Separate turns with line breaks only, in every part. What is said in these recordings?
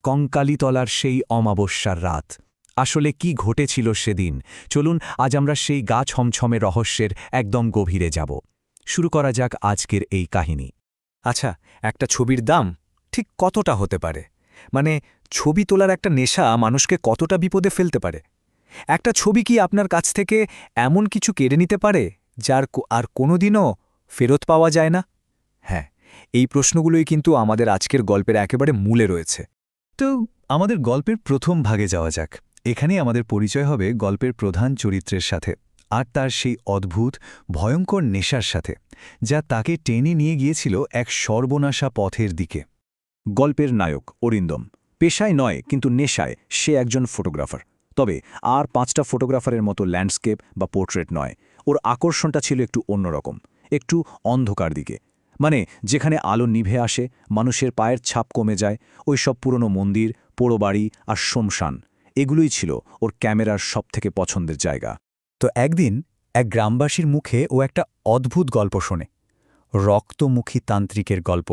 কঙ্কালীতলার সেই অমাবস্যার রাত। আসলে কি ঘটেছিল সেদিন? চলুন আজ আমরা সেই গা ছমছমে রহস্যের একদম গভীরে যাব। শুরু করা যাক আজকের এই কাহিনী।
আচ্ছা, একটা ছবির দাম ঠিক কতটা হতে পারে? মানে ছবি তোলার একটা নেশা মানুষকে কতটা বিপদে ফেলতে পারে? একটা ছবি কি আপনার কাছ থেকে এমন কিছু কেড়ে নিতে পারে যার আর কোনোদিনও ফেরত পাওয়া যায় না? হ্যাঁ, এই প্রশ্নগুলোই কিন্তু আমাদের আজকের গল্পের একেবারে মূলে রয়েছে।
তো আমাদের গল্পের প্রথম ভাগে যাওয়া যাক। এখানেই আমাদের পরিচয় হবে গল্পের প্রধান চরিত্রের সাথে আর তার সেই অদ্ভুত ভয়ঙ্কর নেশার সাথে, যা তাকে টেনে নিয়ে গিয়েছিল এক সর্বনাশা পথের দিকে।
গল্পের নায়ক অরিন্দম পেশায় নয় কিন্তু নেশায় সে একজন ফটোগ্রাফার। তবে আর 5টা ফটোগ্রাফারের মতো ল্যান্ডস্কেপ বা পোর্ট্রেট নয়, ওর আকর্ষণটা ছিল একটু অন্যরকম, একটু অন্ধকার দিকে। মানে যেখানে আলো নিভে আসে, মানুষের পায়ের ছাপ কমে যায়, ওই সব পুরনো মন্দির, পোড়ো বাড়ি আর শ্মশান, এগুলোই ছিল ওর ক্যামেরার সবথেকে পছন্দের জায়গা।
তো একদিন এক গ্রামবাসীর মুখে ও একটা অদ্ভুত গল্প শোনে, রক্তমুখী তান্ত্রিকের গল্প।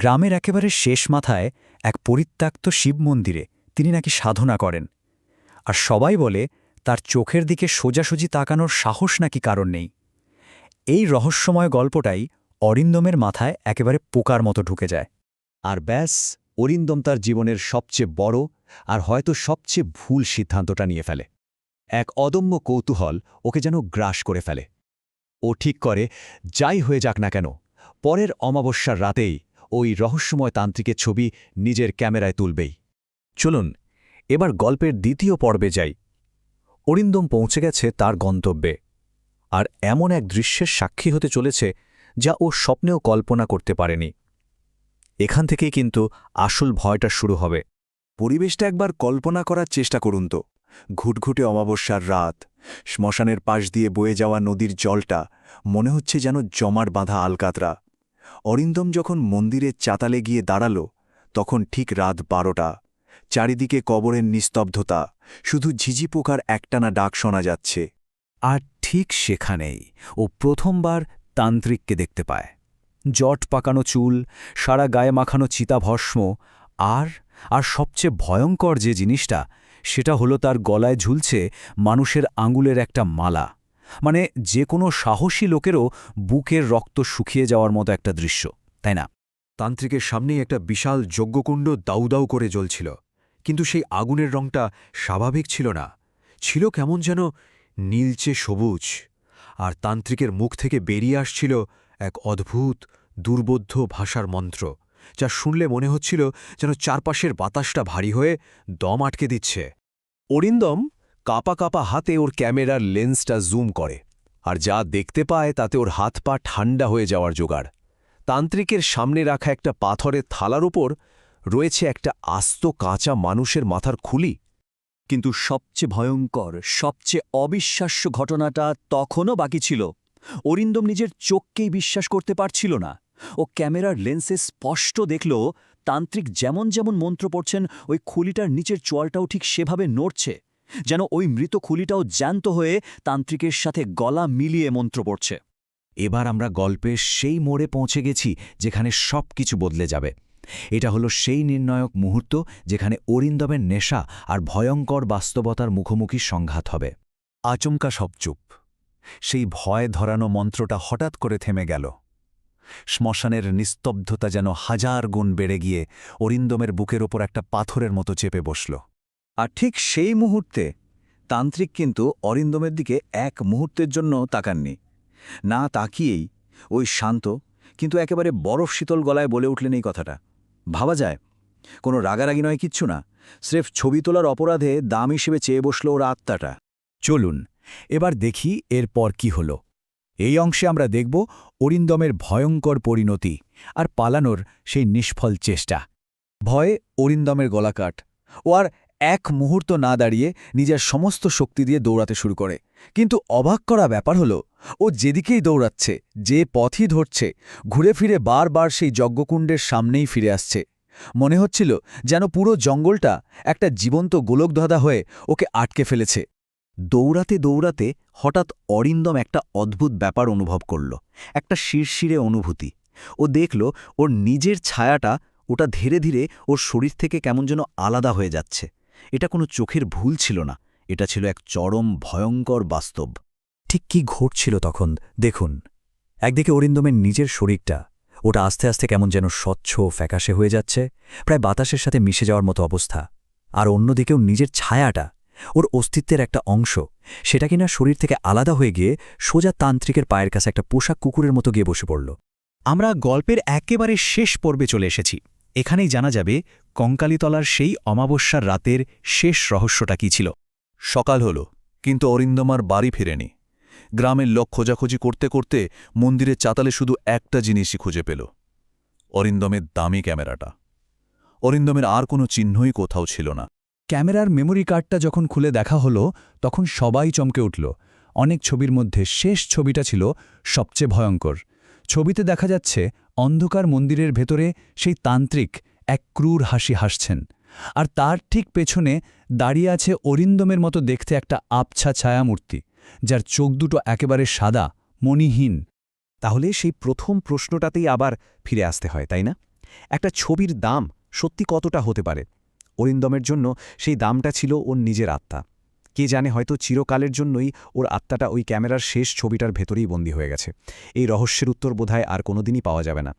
গ্রামের একেবারে শেষ মাথায় এক পরিত্যক্ত শিব মন্দিরে তিনি নাকি সাধনা করেন, আর সবাই বলে তার চোখের দিকে সোজাসুজি তাকানোর সাহস নাকি কারণ নেই। এই রহস্যময় গল্পটাই অরিন্দমের মাথায় একেবারে পোকার মতো ঢুকে যায়।
আর ব্যাস, অরিন্দম তার জীবনের সবচেয়ে বড় আর হয়তো সবচেয়ে ভুল সিদ্ধান্তটা নিয়ে ফেলে। এক অদম্য কৌতূহল ওকে যেন গ্রাস করে ফেলে। ও ঠিক করে, যাই হয়ে যাক না কেন, পরের অমাবস্যার রাতেই ওই রহস্যময় তান্ত্রিকের ছবি নিজের ক্যামেরায় তুলবেই।
চলুন এবার গল্পের দ্বিতীয় পর্বে যাই। অরিন্দম পৌঁছে গেছে তার গন্তব্যে, আর এমন এক দৃশ্যের সাক্ষী হতে চলেছে যা ও স্বপ্নেও কল্পনা করতে পারেনি। এখান থেকেই কিন্তু আসল ভয়টা শুরু হবে।
পরিবেশটা একবার কল্পনা করার চেষ্টা করুন তো। ঘুটঘুটে অমাবস্যার রাত, শ্মশানের পাশ দিয়ে বয়ে যাওয়া নদীর জলটা মনে হচ্ছে যেন জমাট বাঁধা আলকাতরা। অরিন্দম যখন মন্দিরের চাতালে গিয়ে দাঁড়াল, তখন ঠিক রাত 12টা। চারিদিকে কবরের নিস্তব্ধতা, শুধু ঝিঝি পোকার একটানা ডাক শোনা যাচ্ছে।
আর ঠিক সেখানেই ও প্রথমবার তান্ত্রিককে দেখতে পায়। জট পাকানো চুল, সারা গায়ে মাখানো চিতাভস্ম, আর আর সবচেয়ে ভয়ঙ্কর যে জিনিসটা, সেটা হলো তার গলায় ঝুলছে মানুষের আঙুলের একটা মালা। মানে যে কোনো সাহসী লোকেরও বুকের রক্ত শুকিয়ে যাওয়ার মতো একটা দৃশ্য, তাই না?
তান্ত্রিকের সামনেই একটা বিশাল যজ্ঞকুণ্ড দাউ করে জ্বলছিল, কিন্তু সেই আগুনের রংটা স্বাভাবিক ছিল না, ছিল কেমন যেন নীলচে সবুজ। আর তান্ত্রিকের মুখ থেকে বেরিয়ে আসছিল এক অদ্ভুত দুর্বোধ্য ভাষার মন্ত্র, যা শুনলে মনে হচ্ছিল যেন চারপাশের বাতাসটা ভারী হয়ে দম আটকে দিচ্ছে।
অরিন্দম কাঁপা কাঁপা হাতে ওর ক্যামেরার লেন্সটা জুম করে, আর যা দেখতে পায় তাতে ওর হাত পা ঠান্ডা হয়ে যাওয়ার জোগাড়। তান্ত্রিকের সামনে রাখা একটা পাথরের থালার উপর রয়েছে একটা আস্ত কাঁচা মানুষের মাথার খুলি।
কিন্তু সবচেয়ে ভয়ঙ্কর, সবচেয়ে অবিশ্বাস্য ঘটনাটা তখনও বাকি ছিল। অরিন্দম নিজের চোখকেই বিশ্বাস করতে পারছিল না। ও ক্যামেরার লেন্সে স্পষ্ট দেখল, তান্ত্রিক যেমন যেমন মন্ত্র পড়ছেন, ওই খুলিটার নিচের চোয়ালটাও ঠিক সেভাবে নড়ছে, যেন ওই মৃত খুলিটাও জ্যান্ত হয়ে তান্ত্রিকের সাথে গলা মিলিয়ে মন্ত্র পড়ছে।
এবার আমরা গল্পের সেই মোড়ে পৌঁছে গেছি যেখানে সব কিছু বদলে যাবে। এটা হলো সেই নির্ণায়ক মুহূর্ত যেখানে অরিন্দমের নেশা আর ভয়ঙ্কর বাস্তবতার মুখোমুখি সংঘাত হবে।
আচমকা সব চুপ। সেই ভয় ধরানো মন্ত্রটা হঠাৎ করে থেমে গেল। শ্মশানের নিস্তব্ধতা যেন হাজার গুণ বেড়ে গিয়ে অরিন্দমের বুকের ওপর একটা পাথরের মতো চেপে বসল।
আর ঠিক সেই মুহূর্তে তান্ত্রিক কিন্তু অরিন্দমের দিকে এক মুহূর্তের জন্য তাকাননি। না তাকিয়েই ওই শান্ত কিন্তু একেবারে বরফ শীতল গলায় বলে উঠলেন এই কথাটা। ভাবা যায়, কোনো রাগারাগি নয়, কিচ্ছু না, স্রেফ ছবি তোলার অপরাধে দাম হিসেবে চেয়ে বসল ওর আত্মাটা।
চলুন এবার দেখি এরপর কি হল। এই অংশে আমরা দেখব অরিন্দমের ভয়ঙ্কর পরিণতি আর পালানোর সেই নিষ্ফল চেষ্টা। ভয়ে অরিন্দমের গলাকাট। ও আর এক মুহূর্ত না দাঁড়িয়ে নিজের সমস্ত শক্তি দিয়ে দৌড়াতে শুরু করে। কিন্তু অবাক করা ব্যাপার হলো, ও যেদিকেই দৌড়াচ্ছে, যে পথই ধরছে, ঘুরে ফিরে বারবার সেই যজ্ঞকুণ্ডের সামনেই ফিরে আসছে। মনে হচ্ছিল যেন পুরো জঙ্গলটা একটা জীবন্ত গোলকধাঁধা হয়ে ওকে আটকে ফেলেছে।
দৌড়াতে দৌড়াতে হঠাৎ অরিন্দম একটা অদ্ভুত ব্যাপার অনুভব করল, একটা শিরশিরে অনুভূতি। ও দেখল ওর নিজের ছায়াটা
ওটা ধীরে ধীরে ওর শরীর থেকে কেমন যেন আলাদা হয়ে যাচ্ছে। এটা কোনো চোখের ভুল ছিল না, এটা ছিল এক চরম ভয়ঙ্কর বাস্তব।
ঠিক কি ঘটছিল তখন দেখুন। একদিকে অরিন্দমের নিজের শরীরটা, ওটা আস্তে আস্তে কেমন যেন স্বচ্ছ ফ্যাকাশে হয়ে যাচ্ছে, প্রায় বাতাসের সাথে মিশে যাওয়ার মতো অবস্থা। আর অন্যদিকেও নিজের ছায়াটা, ওর অস্তিত্বের একটা অংশ, সেটা কিনা শরীর থেকে আলাদা হয়ে গিয়ে সোজা তান্ত্রিকের পায়ের কাছে একটা পোষা কুকুরের মতো গিয়ে বসে পড়ল।
আমরা গল্পের একেবারে শেষ পর্বে চলে এসেছি। এখানেই জানা যাবে কঙ্কালীতলার সেই অমাবস্যার রাতের শেষ রহস্যটা কী ছিল।
সকাল হল, কিন্তু অরিন্দম আর বাড়ি ফেরেনি। গ্রামের লোক খোঁজাখুঁজি করতে করতে মন্দিরের চাতালে শুধু একটা জিনিসই খুঁজে পেল, অরিন্দমের দামি ক্যামেরাটা। অরিন্দমের আর কোনো চিহ্নই কোথাও ছিল না।
ক্যামেরার মেমোরি কার্ডটা যখন খুলে দেখা হলো, তখন সবাই চমকে উঠল। অনেক ছবির মধ্যে শেষ ছবিটা ছিল সবচেয়ে ভয়ঙ্কর। ছবিতে দেখা যাচ্ছে অন্ধকার মন্দিরের ভেতরে সেই তান্ত্রিক এক ক্রূর হাসি হাসছেন, আর তার ঠিক পেছনে দাঁড়িয়ে আছে অরিন্দমের মতো দেখতে একটা আবছা ছায়ামূর্তি, যার চোখ দুটো একেবারে সাদা, মণিহীন।
তাহলে সেই প্রথম প্রশ্নটাতেই আবার ফিরে আসতে হয়, তাই না? একটা ছবির দাম সত্যি কতটা হতে পারে? অরিন্দমের জন্য সেই দামটা ছিল ওর নিজের আত্মা। কে জানে, হয়তো চিরকালের জন্যই ওর আত্মাটা ওই ক্যামেরার শেষ ছবিটার ভেতরেই বন্দী হয়ে গেছে। এই রহস্যের উত্তর বোধহয় আর কোনোদিনই পাওয়া যাবে না।